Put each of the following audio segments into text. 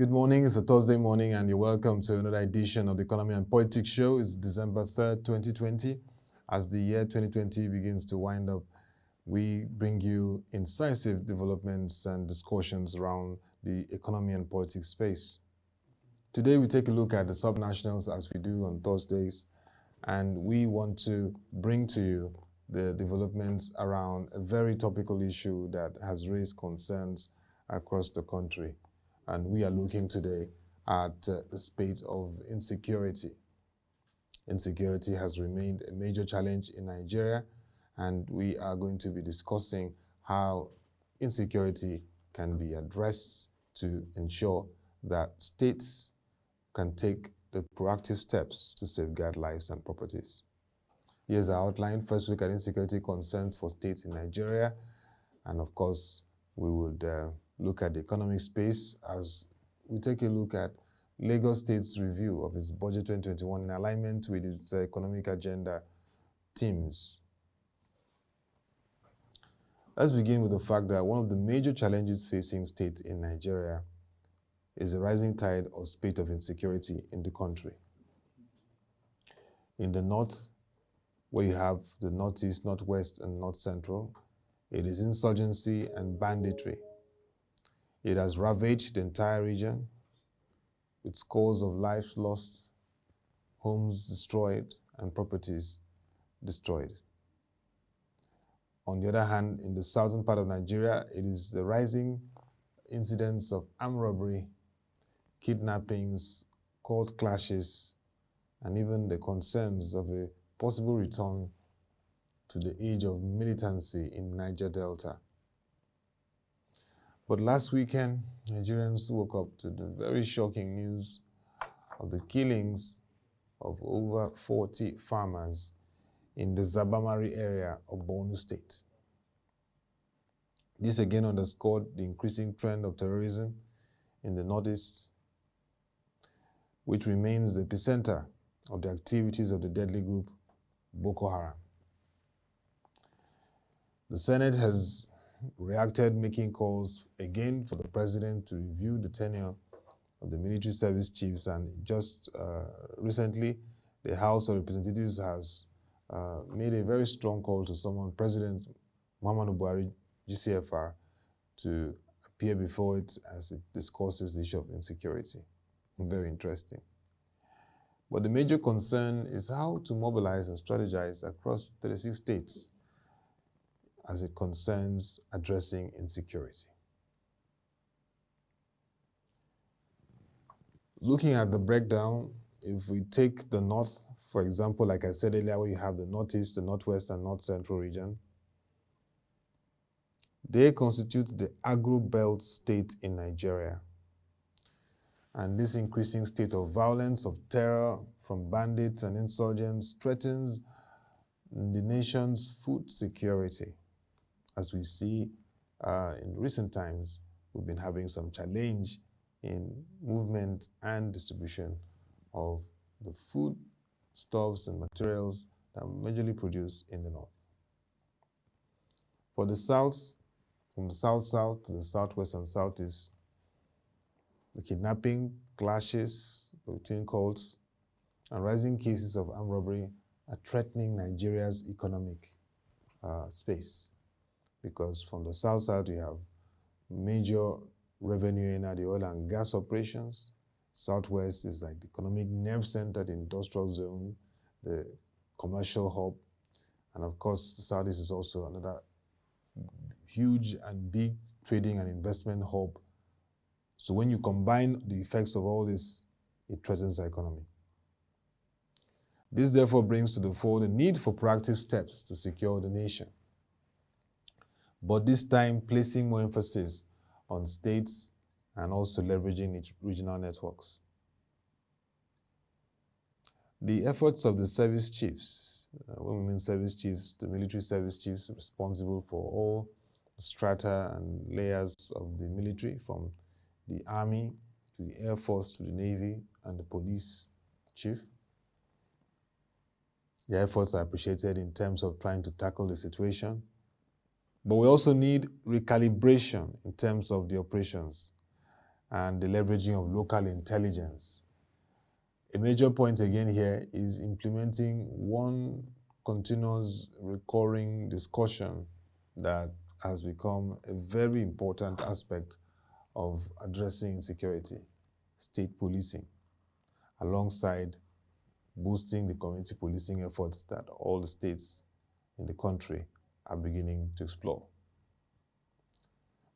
Good morning, it's a Thursday morning and you're welcome to another edition of the Economy and Politics Show. It's December 3rd, 2020. As the year 2020 begins to wind up, we bring you incisive developments and discussions around the economy and politics space. Today we take a look at the subnationals as we do on Thursdays, and we want to bring to you the developments around a very topical issue that has raised concerns across the country. And we are looking today at the spate of insecurity. Insecurity has remained a major challenge in Nigeria, and we are going to be discussing how insecurity can be addressed to ensure that states can take the proactive steps to safeguard lives and properties. Here's our outline. First, look at insecurity concerns for states in Nigeria, and of course, we would look at the economic space as we take a look at Lagos State's review of its budget 2021 in alignment with its economic agenda T.H.E.M.E.S. Let's begin with the fact that one of the major challenges facing states in Nigeria is the rising tide or spate of insecurity in the country. In the north, where you have the northeast, northwest, and north central, it is insurgency and banditry. It has ravaged the entire region with scores of lives lost, homes destroyed, and properties destroyed. On the other hand, in the southern part of Nigeria, it is the rising incidents of armed robbery, kidnappings, court clashes, and even the concerns of a possible return to the age of militancy in Niger Delta. But last weekend, Nigerians woke up to the very shocking news of the killings of over 40 farmers in the Zabamari area of Borno State. This again underscored the increasing trend of terrorism in the northeast, which remains the epicenter of the activities of the deadly group Boko Haram. The Senate has reacted, making calls again for the president to review the tenure of the military service chiefs, and just recently the House of Representatives has made a very strong call to summon President Muhammadu Buhari, GCFR, to appear before it as it discusses the issue of insecurity. Very interesting. But the major concern is how to mobilize and strategize across 36 states as it concerns addressing insecurity. Looking at the breakdown, if we take the north, for example, like I said earlier, where you have the northeast, the northwest, and north central region, they constitute the agro-belt state in Nigeria. And this increasing state of violence, of terror from bandits and insurgents threatens the nation's food security. As we see in recent times, we've been having some challenge in movement and distribution of the food stuffs and materials that are majorly produced in the north. For the south, from the south-south to the southwest and southeast, the kidnapping, clashes between cults, and rising cases of armed robbery are threatening Nigeria's economic space. Because from the south side, we have major revenue in the oil and gas operations. Southwest is like the economic nerve center, the industrial zone, the commercial hub. And of course, the southeast is also another huge and big trading and investment hub. So when you combine the effects of all this, it threatens the economy. This therefore brings to the fore the need for proactive steps to secure the nation, but this time placing more emphasis on states and also leveraging its regional networks. The efforts of the service chiefs, when we mean service chiefs, the military service chiefs responsible for all the strata and layers of the military, from the Army to the Air Force to the Navy and the police chief. The efforts are appreciated in terms of trying to tackle the situation. But we also need recalibration in terms of the operations. and the leveraging of local intelligence. A major point again here is implementing one continuous recurring discussion that has become a very important aspect of addressing insecurity: state policing, alongside boosting the community policing efforts that all the states in the country are beginning to explore.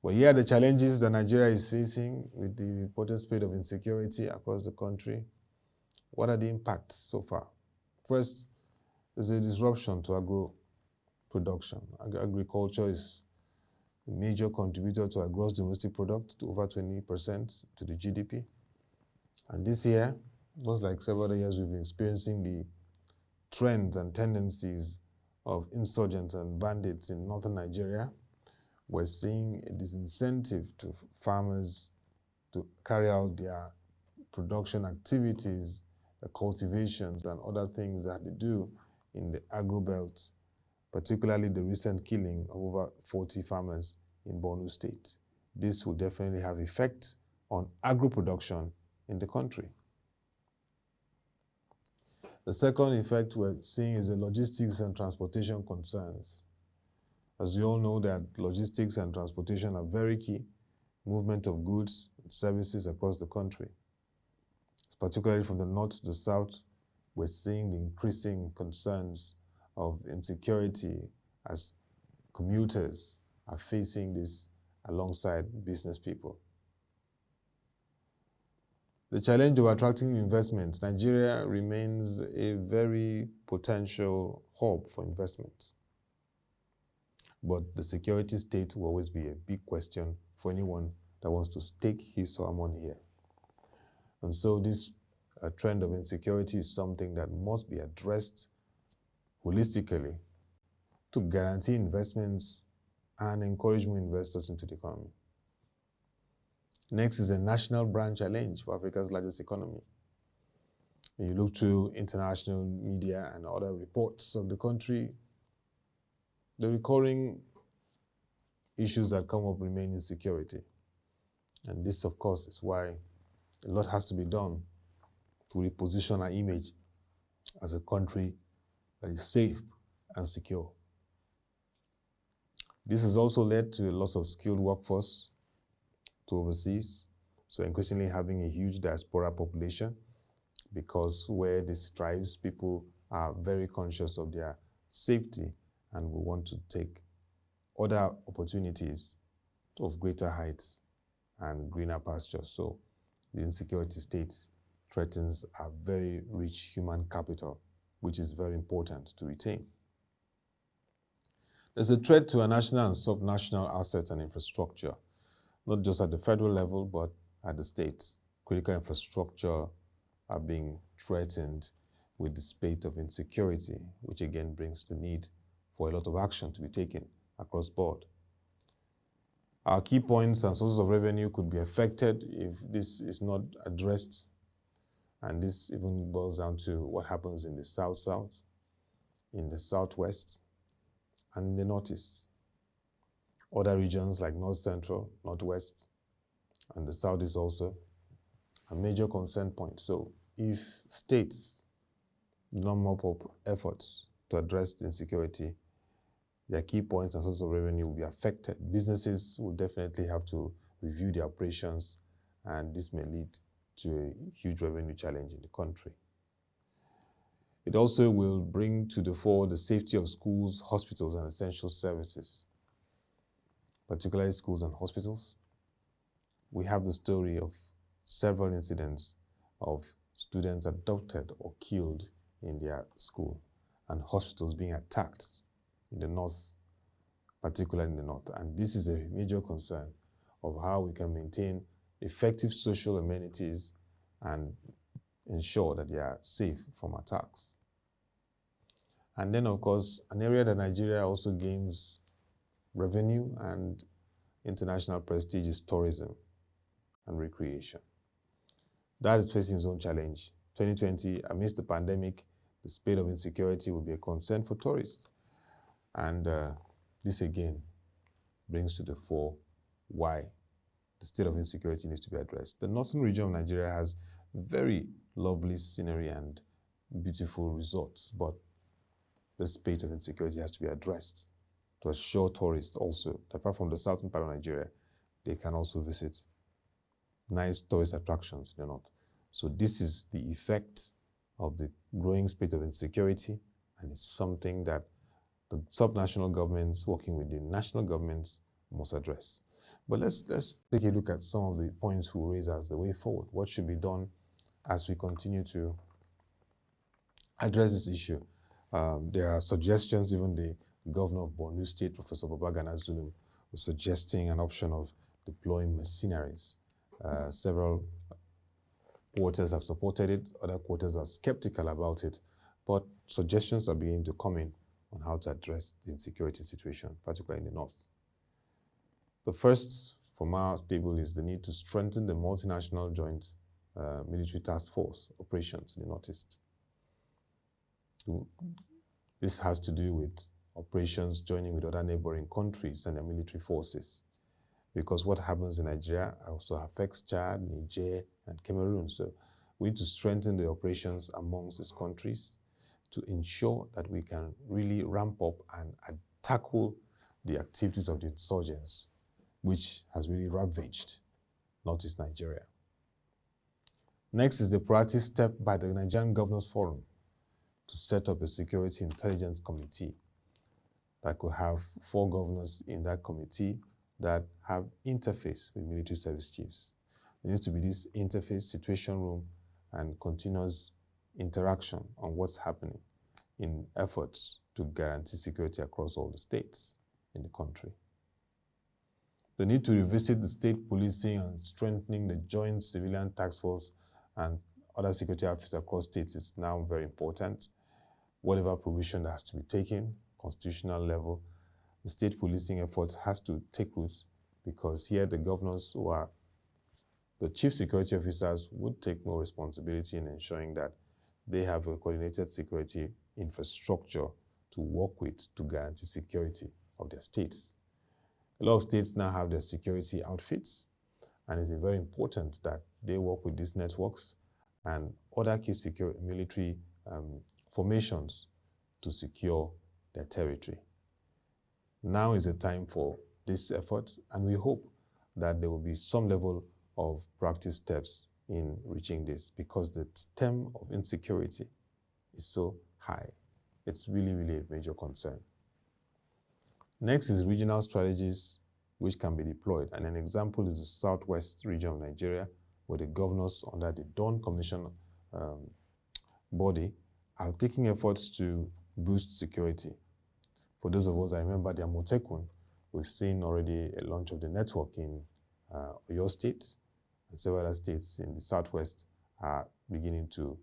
But here are the challenges that Nigeria is facing with the reported spread of insecurity across the country. What are the impacts so far? First, there's a disruption to agro production. Agriculture is a major contributor to our gross domestic product, to over 20% to the GDP. And this year, just like several other years, we've been experiencing the trends and tendencies of insurgents and bandits in northern Nigeria. We're seeing a disincentive to farmers to carry out their production activities, the cultivations and other things that they do in the agro belt, particularly the recent killing of over 40 farmers in Borno State. This will definitely have effect on agro production in the country. The second effect we're seeing is the logistics and transportation concerns. As we all know, that logistics and transportation are very key, movement of goods and services across the country. Particularly from the north to the south, we're seeing the increasing concerns of insecurity as commuters are facing this alongside business people. The challenge of attracting investment. Nigeria remains a very potential hub for investment. But the security state will always be a big question for anyone that wants to stake his or her money here. And so this trend of insecurity is something that must be addressed holistically to guarantee investments and encourage more investors into the economy. Next is a national brand challenge for Africa's largest economy. When you look through international media and other reports of the country, the recurring issues that come up remain insecurity. And this, of course, is why a lot has to be done to reposition our image as a country that is safe and secure. This has also led to a loss of skilled workforce to overseas, so increasingly having a huge diaspora population, because where this thrives, people are very conscious of their safety and will want to take other opportunities of greater heights and greener pastures. So the insecurity state threatens a very rich human capital, which is very important to retain. There's a threat to our national and subnational assets and infrastructure, not just at the federal level, but at the states. Critical infrastructure are being threatened with the spate of insecurity, which again brings the need for a lot of action to be taken across board. Our key points and sources of revenue could be affected if this is not addressed. And this even boils down to what happens in the South-South, in the Southwest, and in the Northeast. Other regions like North Central, Northwest, and the Southeast also are major concern points. So if states do not mop up efforts to address the insecurity, their key points and sources of revenue will be affected. Businesses will definitely have to review their operations, and this may lead to a huge revenue challenge in the country. It also will bring to the fore the safety of schools, hospitals, and essential services, particularly schools and hospitals. We have the story of several incidents of students abducted or killed in their school, and hospitals being attacked in the north, particularly in the north. And this is a major concern of how we can maintain effective social amenities and ensure that they are safe from attacks. And then, of course, an area that Nigeria also gains revenue and international prestige is tourism and recreation. That is facing its own challenge. 2020, amidst the pandemic, the spate of insecurity will be a concern for tourists. And this again brings to the fore why the state of insecurity needs to be addressed. The northern region of Nigeria has very lovely scenery and beautiful resorts, but the state of insecurity has to be addressed to assure tourists also, apart from the southern part of Nigeria, they can also visit nice tourist attractions in the north. So this is the effect of the growing state of insecurity, and it's something that the subnational governments working with the national governments must address. But let's take a look at some of the points we raise as the way forward. What should be done as we continue to address this issue? There are suggestions. Even the governor of Borno State, Professor Babagana Zulum, was suggesting an option of deploying mercenaries. Several quarters have supported it, other quarters are skeptical about it, but suggestions are beginning to come in on how to address the insecurity situation, particularly in the north. The first from our stable is the need to strengthen the multinational joint military task force operations in the northeast. This has to do with operations joining with other neighboring countries and their military forces, because what happens in Nigeria also affects Chad, Niger, and Cameroon. So we need to strengthen the operations amongst these countries to ensure that we can really ramp up and tackle the activities of the insurgents, which has really ravaged northeast Nigeria. Next is the proactive step by the Nigerian Governors Forum to set up a security intelligence committee that could have 4 governors in that committee that have interface with military service chiefs. There needs to be this interface, situation room, and continuous interaction on what's happening in efforts to guarantee security across all the states in the country. The need to revisit the state policing and strengthening the joint civilian task force and other security outfits across states is now very important. Whatever provision that has to be taken, constitutional level, the state policing efforts has to take root, because here the governors, who are the chief security officers, would take no responsibility in ensuring that they have a coordinated security infrastructure to work with to guarantee security of their states. A lot of states now have their security outfits, and it's very important that they work with these networks and other key military formations to secure their territory. Now is the time for this effort, and we hope that there will be some level of proactive steps in reaching this, because the stem of insecurity is so high. It's really, really a major concern. Next is regional strategies which can be deployed, and an example is the southwest region of Nigeria, where the governors under the Dawn Commission body are taking efforts to boost security. For those of us that remember the Amotekun, we've seen already a launch of the network in Oyo State, and several other states in the southwest are beginning to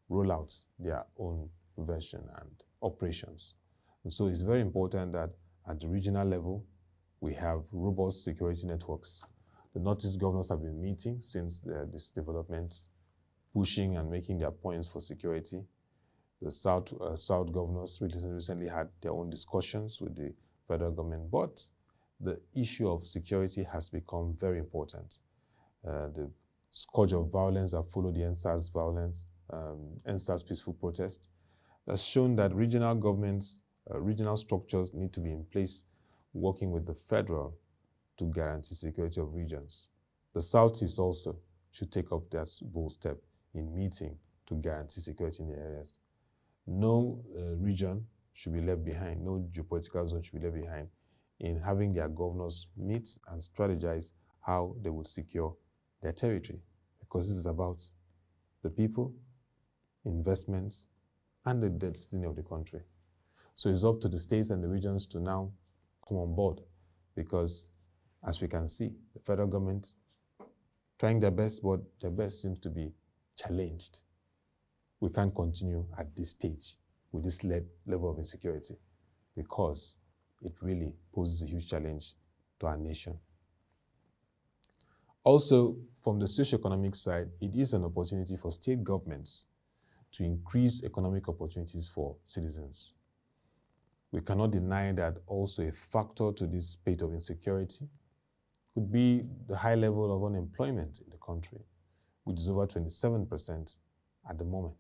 roll out their own version and operations. And so it's very important that at the regional level, we have robust security networks. The Northeast governors have been meeting since this development, pushing and making their points for security. The South governors recently had their own discussions with the federal government, but the issue of security has become very important. The scourge of violence that followed the NSAS peaceful protest has shown that regional governments, regional structures need to be in place, working with the federal to guarantee security of regions. The Southeast also should take up that bold step in meeting to guarantee security in the areas. No region should be left behind, no geopolitical zone should be left behind in having their governors meet and strategize how they will secure their territory, because this is about the people, investments, and the destiny of the country. So it's up to the states and the regions to now come on board, because as we can see, the federal government trying their best, but their best seems to be challenged. We can't continue at this stage with this level of insecurity, because it really poses a huge challenge to our nation. Also, from the socioeconomic side, it is an opportunity for state governments to increase economic opportunities for citizens. We cannot deny that also a factor to this spate of insecurity could be the high level of unemployment in the country, which is over 27% at the moment.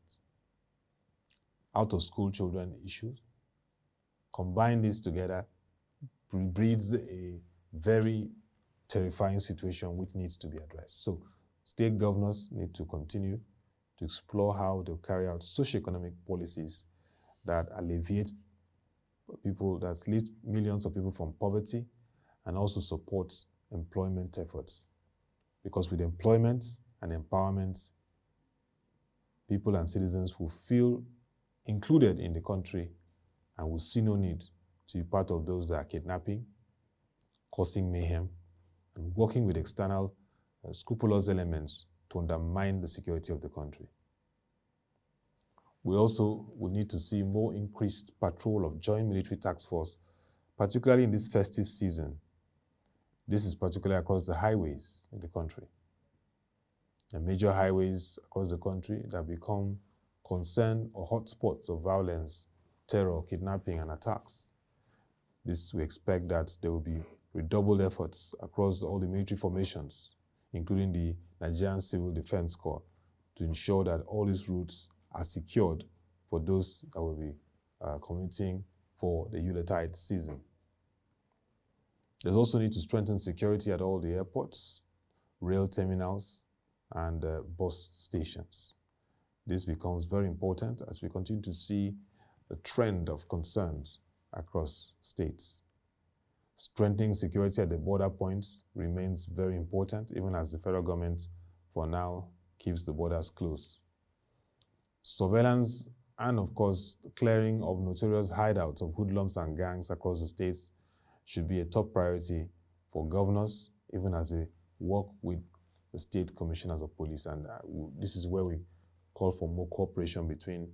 Out of school children issues. Combine this together, breeds a very terrifying situation which needs to be addressed. So state governors need to continue to explore how they'll carry out socioeconomic policies that alleviate people, that lift millions of people from poverty and also supports employment efforts. Because with employment and empowerment, people and citizens will feel included in the country and will see no need to be part of those that are kidnapping, causing mayhem, and working with external scrupulous elements to undermine the security of the country. We also will need to see more increased patrol of joint military task force, particularly in this festive season. This is particularly across the highways in the country. The major highways across the country that become concern or hotspots of violence, terror, kidnapping, and attacks. This, we expect that there will be redoubled efforts across all the military formations, including the Nigerian Civil Defense Corps, to ensure that all these routes are secured for those that will be commuting for the Yuletide season. There's also need to strengthen security at all the airports, rail terminals, and bus stations. This becomes very important as we continue to see the trend of concerns across states. Strengthening security at the border points remains very important, even as the federal government, for now, keeps the borders closed. Surveillance and, of course, clearing of notorious hideouts of hoodlums and gangs across the states should be a top priority for governors, even as they work with the state commissioners of police. And this is where we call for more cooperation between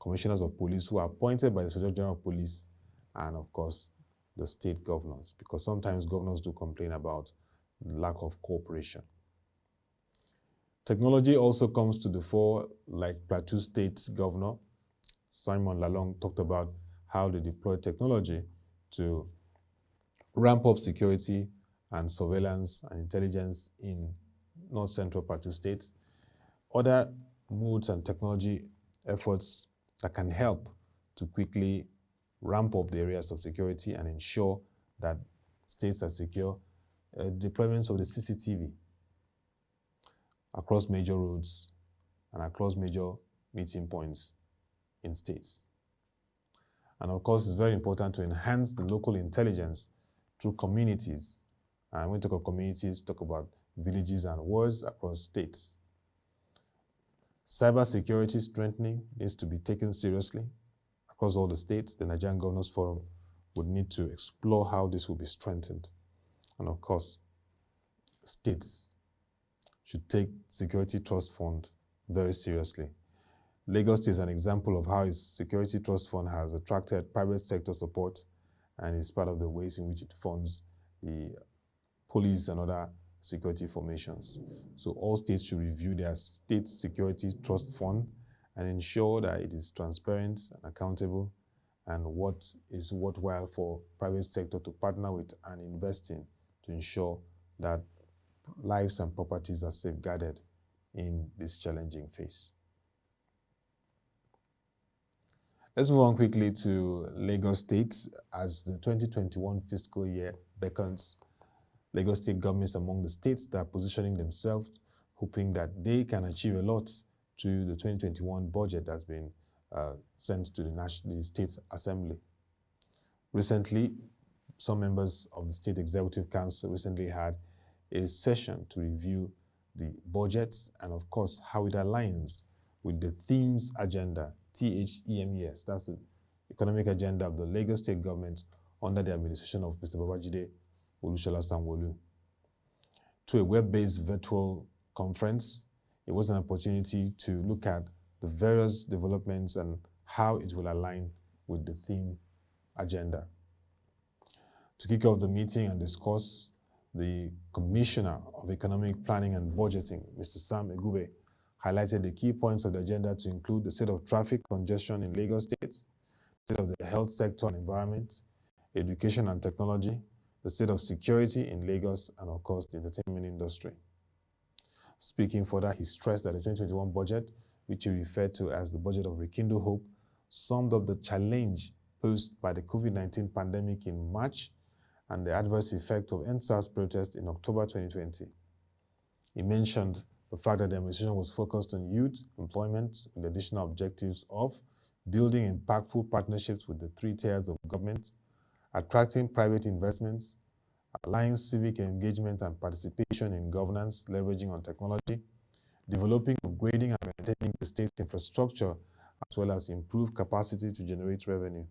commissioners of police who are appointed by the Inspector General of Police and, of course, the state governors, because sometimes governors do complain about lack of cooperation. Technology also comes to the fore, like Plateau State's governor, Simon Lalong, talked about how they deploy technology to ramp up security and surveillance and intelligence in North Central Plateau State. Other modes and technology efforts that can help to quickly ramp up the areas of security and ensure that states are secure. Deployments of the CCTV across major roads and across major meeting points in states. And of course, it's very important to enhance the local intelligence through communities. And when we talk about communities, we talk about villages and wards across states. Cybersecurity strengthening needs to be taken seriously across all the states. The Nigerian Governors Forum would need to explore how this will be strengthened. And of course, states should take Security Trust Fund very seriously. Lagos State is an example of how its Security Trust Fund has attracted private sector support and is part of the ways in which it funds the police and other security formations. So all states should review their state security trust fund and ensure that it is transparent and accountable and what is worthwhile for private sector to partner with and invest in to ensure that lives and properties are safeguarded in this challenging phase. Let's move on quickly to Lagos State as the 2021 fiscal year beckons. Lagos State government is among the states that are positioning themselves, hoping that they can achieve a lot through the 2021 budget that's been sent to the State Assembly. Recently, some members of the State Executive Council recently had a session to review the budgets and, of course, how it aligns with the T.H.E.M.E.S agenda, T.H.E.M.E.S. That's the economic agenda of the Lagos State government under the administration of Mr. Babajide Olusola Sanwo-Olu. Through a web-based virtual conference, it was an opportunity to look at the various developments and how it will align with the theme agenda. To kick off the meeting and discuss, the Commissioner of Economic Planning and Budgeting, Mr. Sam Egube, highlighted the key points of the agenda to include the state of traffic congestion in Lagos State, the state of the health sector and environment, education and technology, the state of security in Lagos, and of course, the entertainment industry. Speaking further, he stressed that the 2021 budget, which he referred to as the budget of rekindle hope, summed up the challenge posed by the COVID-19 pandemic in March and the adverse effect of NSAS protests in October 2020. He mentioned the fact that the administration was focused on youth employment with the additional objectives of building impactful partnerships with the 3 tiers of government, attracting private investments, aligning civic engagement and participation in governance, leveraging on technology, developing, upgrading, and maintaining the state's infrastructure, as well as improve capacity to generate revenue.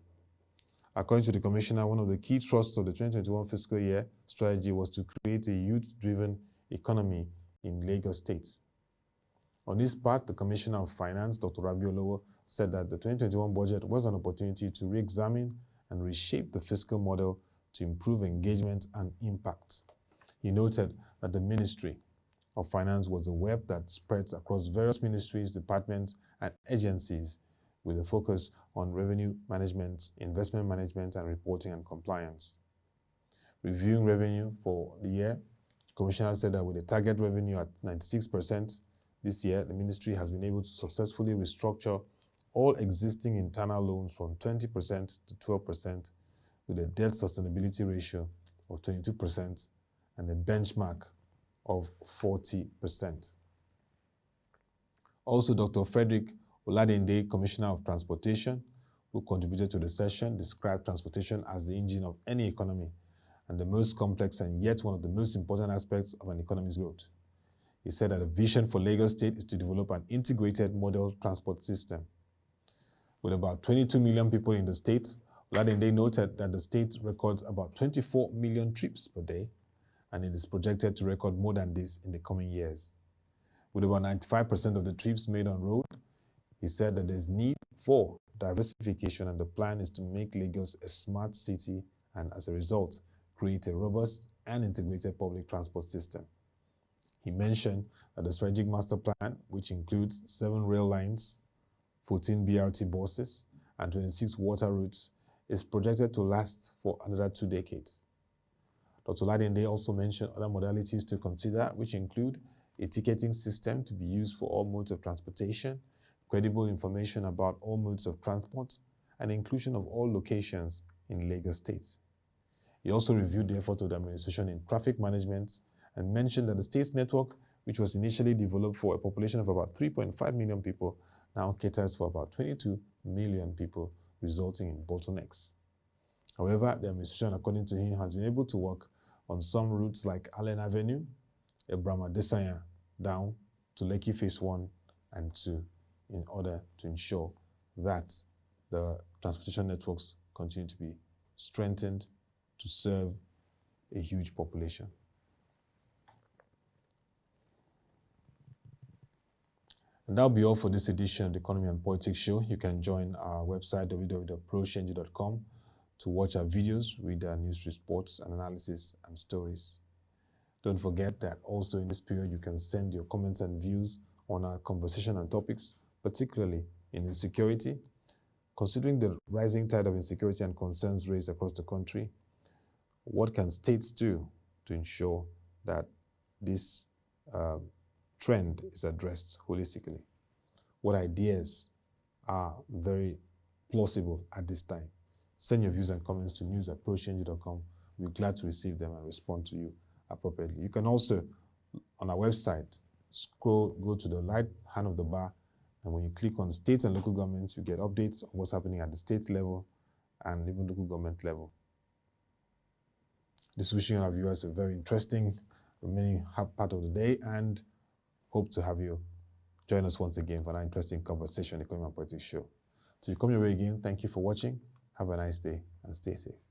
According to the Commissioner, one of the key thrusts of the 2021 fiscal year strategy was to create a youth-driven economy in Lagos State. On this part, the Commissioner of Finance, Dr. Rabiolowo, said that the 2021 budget was an opportunity to re-examine and reshape the fiscal model to improve engagement and impact. He noted that the Ministry of Finance was a web that spreads across various ministries, departments, and agencies with a focus on revenue management, investment management, and reporting and compliance. Reviewing revenue for the year, the Commissioner said that with a target revenue at 96% this year, the ministry has been able to successfully restructure all existing internal loans from 20% to 12%, with a debt sustainability ratio of 22% and a benchmark of 40%. Also, Dr. Frederick Oladende, Commissioner of Transportation, who contributed to the session, described transportation as the engine of any economy and the most complex and yet one of the most important aspects of an economy's growth. He said that the vision for Lagos State is to develop an integrated model transport system. With about 22 million people in the state, Oladende noted that the state records about 24 million trips per day, and it is projected to record more than this in the coming years. With about 95% of the trips made on road, he said that there is need for diversification, and the plan is to make Lagos a smart city and, as a result, create a robust and integrated public transport system. He mentioned that the strategic master plan, which includes 7 rail lines, 14 BRT buses, and 26 water routes, is projected to last for another 2 decades. Dr. Ladende also mentioned other modalities to consider, which include a ticketing system to be used for all modes of transportation, credible information about all modes of transport, and inclusion of all locations in Lagos State. He also reviewed the effort of the administration in traffic management and mentioned that the state's network, which was initially developed for a population of about 3.5 million people, now caters for about 22 million people, resulting in bottlenecks. However, the administration, according to him, has been able to work on some routes like Allen Avenue, Ebrama Desanya, down to Lekki Phase 1 and 2, in order to ensure that the transportation networks continue to be strengthened to serve a huge population. And that'll be all for this edition of the Economy and Politics Show. You can join our website, www.pro-shenji.com, to watch our videos, read our news reports and analysis and stories. Don't forget that also in this period, you can send your comments and views on our conversation and topics, particularly in insecurity. Considering the rising tide of insecurity and concerns raised across the country, what can states do to ensure that this trend is addressed holistically? What ideas are very plausible at this time? Send your views and comments to news@pro-shenji.com. We're glad to receive them and respond to you appropriately. You can also, on our website, go to the right hand of the bar, and when you click on states and local governments, you get updates on what's happening at the state level and even local government level. This is wishing our viewers a very interesting remaining part of the day, and hope to have you join us once again for an interesting conversation on the Economy and Politics Show. Till you come your way again, thank you for watching. Have a nice day and stay safe.